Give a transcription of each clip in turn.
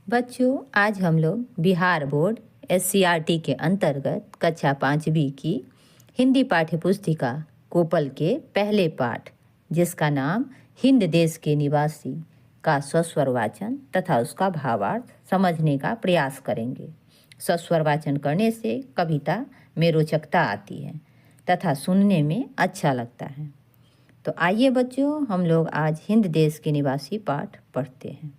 बच्चों, आज हम लोग बिहार बोर्ड SCRT के अंतर्गत कक्षा 5वीं की हिंदी पाठ्य पुस्तिका कोपल के पहले पाठ, जिसका नाम हिंद देश के निवासी, का सस्वर वाचन तथा उसका भावार्थ समझने का प्रयास करेंगे। सस्वर वाचन करने से कविता में रोचकता आती है तथा सुनने में अच्छा लगता है। तो आइए बच्चों, हम लोग आज हिंद देश के निवासी पाठ पढ़ते हैं।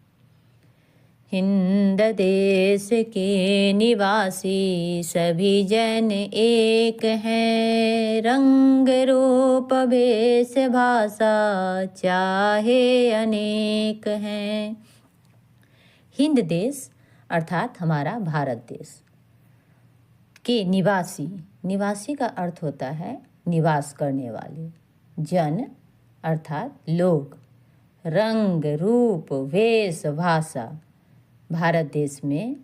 हिंद देश के निवासी सभी जन एक हैं, रंग रूप भेष भाषा चाहे अनेक हैं। हिंद देश अर्थात हमारा भारत देश के निवासी, निवासी का अर्थ होता है निवास करने वाले, जन अर्थात लोग, रंग रूप वेश भाषा, भारत देश में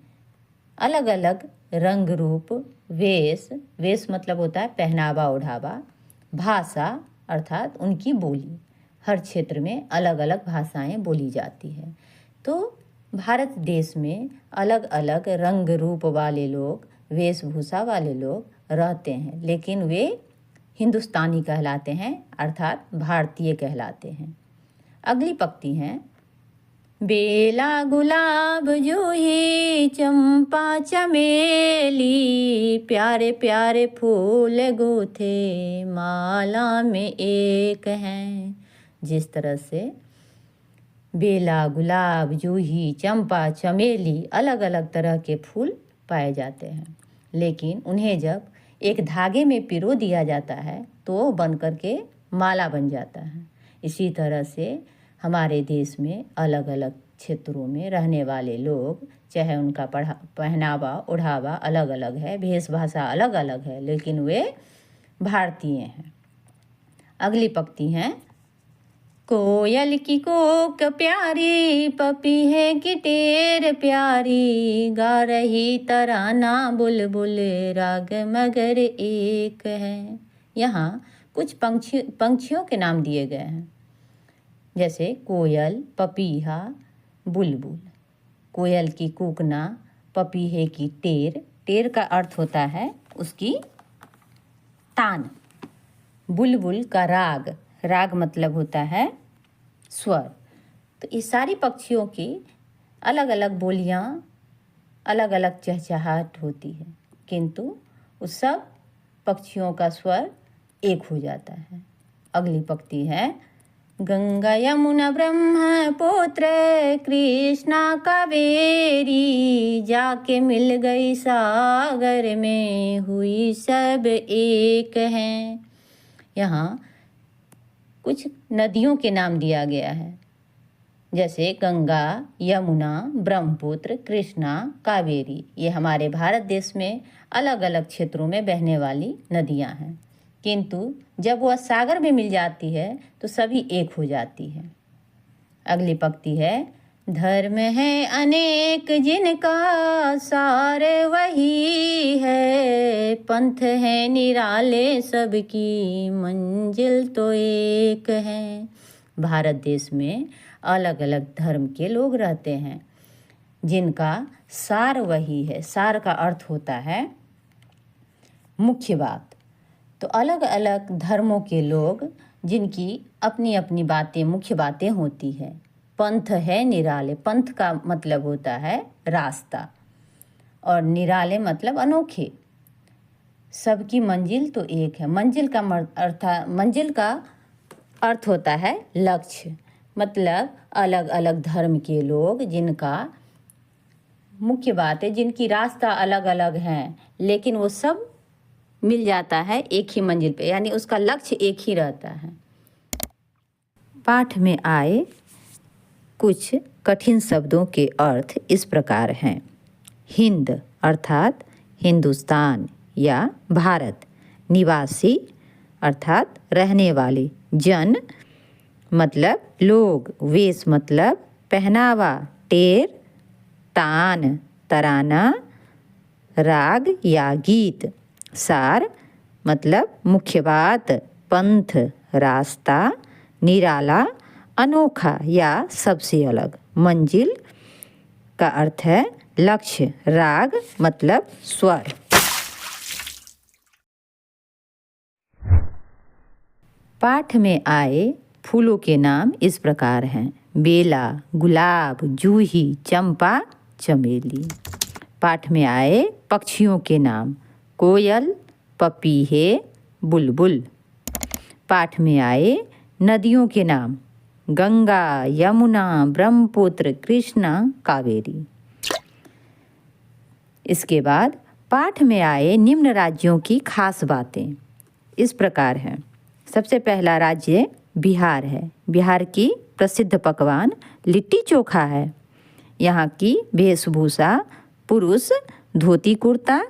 अलग अलग रंग रूप वेश, वेश मतलब होता है पहनावा ओढ़ावा, भाषा अर्थात उनकी बोली, हर क्षेत्र में अलग अलग भाषाएं बोली जाती है। तो भारत देश में अलग अलग रंग रूप वाले लोग, वेशभूषा वाले लोग रहते हैं, लेकिन वे हिंदुस्तानी कहलाते हैं अर्थात भारतीय कहलाते हैं। अगली पंक्ति है, बेला गुलाब जूही चंपा चमेली, प्यारे प्यारे फूल गूथे माला में एक हैं। जिस तरह से बेला गुलाब जूही चंपा चमेली अलग अलग तरह के फूल पाए जाते हैं, लेकिन उन्हें जब एक धागे में पिरो दिया जाता है तो वो बन कर के माला बन जाता है। इसी तरह से हमारे देश में अलग अलग क्षेत्रों में रहने वाले लोग, चाहे उनका पहनावा ओढ़ावा अलग अलग है, वेशभाषा अलग अलग है, लेकिन वे भारतीय हैं। अगली पंक्ति है, कोयल की कोक प्यारी पपीहे की टेर प्यारी, गा रही तराना बुलबुल राग मगर एक है। यहाँ कुछ पंछियों के नाम दिए गए हैं, जैसे कोयल, पपीहा, बुलबुल। कोयल की कूकना, पपीहे की टेर, टेर का अर्थ होता है उसकी तान। बुलबुल का राग, राग मतलब होता है स्वर। तो इस सारी पक्षियों की अलग अलग बोलियां, अलग अलग चहचहाट होती है, किंतु उस सब पक्षियों का स्वर एक हो जाता है। अगली पंक्ति है, गंगा यमुना ब्रह्मपुत्र कृष्णा कावेरी, जाके मिल गई सागर में हुई सब एक हैं। यहाँ कुछ नदियों के नाम दिया गया है, जैसे गंगा, यमुना, ब्रह्मपुत्र, कृष्णा, कावेरी। ये हमारे भारत देश में अलग अलग क्षेत्रों में बहने वाली नदियाँ हैं, किंतु जब वह सागर में मिल जाती है तो सभी एक हो जाती है। अगली पंक्ति है, धर्म है अनेक जिनका सार वही है, पंथ है निराले सबकी मंजिल तो एक है। भारत देश में अलग अलग धर्म के लोग रहते हैं, जिनका सार वही है। सार का अर्थ होता है मुख्य बात। तो अलग अलग धर्मों के लोग, जिनकी अपनी अपनी बातें, मुख्य बातें होती हैं। पंथ है निराले, पंथ का मतलब होता है रास्ता, और निराले मतलब अनोखे। सबकी मंजिल तो एक है। मंजिल का अर्थ होता है लक्ष्य, मतलब अलग अलग धर्म के लोग, जिनका मुख्य बात है, जिनकी रास्ता अलग अलग हैं, लेकिन वो सब मिल जाता है एक ही मंजिल पे, यानी उसका लक्ष्य एक ही रहता है। पाठ में आए कुछ कठिन शब्दों के अर्थ इस प्रकार हैं। हिंद अर्थात हिंदुस्तान या भारत, निवासी अर्थात रहने वाले, जन मतलब लोग, वेश मतलब पहनावा, टेर तान तराना, राग या गीत, सार मतलब मुख्य बात, पंथ रास्ता, निराला अनोखा या सबसे अलग, मंजिल का अर्थ है लक्ष्य, राग मतलब स्वर। पाठ में आए फूलों के नाम इस प्रकार हैं: बेला, गुलाब, जूही, चंपा, चमेली। पाठ में आए पक्षियों के नाम: कोयल, पपीहे, बुलबुल। पाठ में आए नदियों के नाम: गंगा, यमुना, ब्रह्मपुत्र, कृष्णा, कावेरी। इसके बाद पाठ में आए निम्न राज्यों की खास बातें इस प्रकार हैं। सबसे पहला राज्य बिहार है। बिहार की प्रसिद्ध पकवान लिट्टी चोखा है। यहाँ की वेशभूषा पुरुष धोती कुर्ता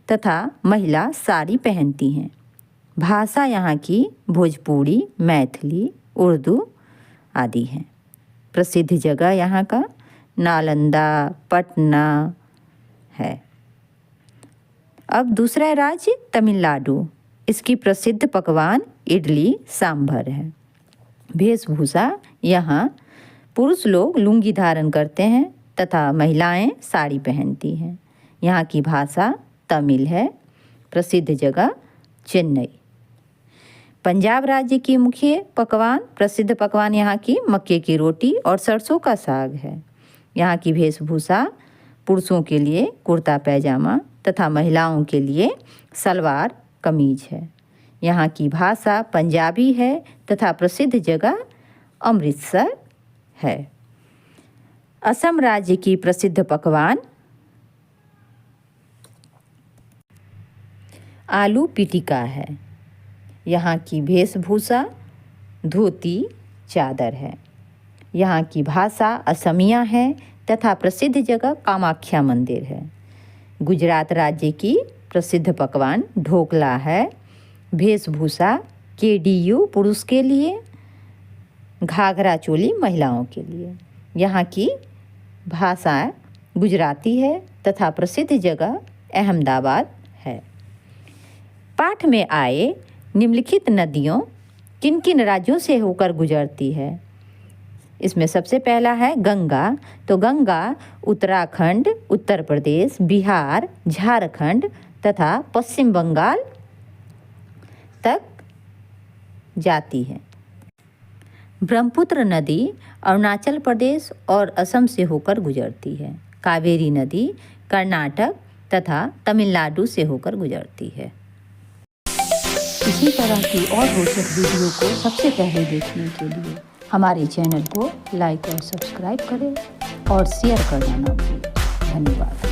तथा महिला साड़ी पहनती हैं। भाषा यहाँ की भोजपुरी, मैथिली, उर्दू आदि हैं। प्रसिद्ध जगह यहाँ का नालंदा, पटना है। अब दूसरा राज्य तमिलनाडु। इसकी प्रसिद्ध पकवान इडली सांभर है। वेशभूषा यहाँ पुरुष लोग लुंगी धारण करते हैं तथा महिलाएं साड़ी पहनती हैं। यहाँ की भाषा तमिल है। प्रसिद्ध जगह चेन्नई। पंजाब राज्य की मुख्य पकवान, प्रसिद्ध पकवान यहाँ की मक्के की रोटी और सरसों का साग है। यहाँ की वेशभूषा पुरुषों के लिए कुर्ता पैजामा तथा महिलाओं के लिए सलवार कमीज है। यहाँ की भाषा पंजाबी है तथा प्रसिद्ध जगह अमृतसर है। असम राज्य की प्रसिद्ध पकवान आलू पिटिका है। यहाँ की वेशभूषा धोती चादर है। यहाँ की भाषा असमिया है तथा प्रसिद्ध जगह कामाख्या मंदिर है। गुजरात राज्य की प्रसिद्ध पकवान ढोकला है। वेशभूषा केडीयू पुरुष के लिए, घाघरा चोली महिलाओं के लिए। यहाँ की भाषा गुजराती है तथा प्रसिद्ध जगह अहमदाबाद है। पाठ में आए निम्नलिखित नदियों किन किन राज्यों से होकर गुजरती है? इसमें सबसे पहला है गंगा। तो गंगा उत्तराखंड, उत्तर प्रदेश, बिहार, झारखंड तथा पश्चिम बंगाल तक जाती है। ब्रह्मपुत्र नदी अरुणाचल प्रदेश और असम से होकर गुजरती है। कावेरी नदी कर्नाटक तथा तमिलनाडु से होकर गुजरती है। इसी तरह की और रोचक वीडियो को सबसे पहले देखने के लिए हमारे चैनल को लाइक और सब्सक्राइब करें और शेयर करना ना भूलें। धन्यवाद।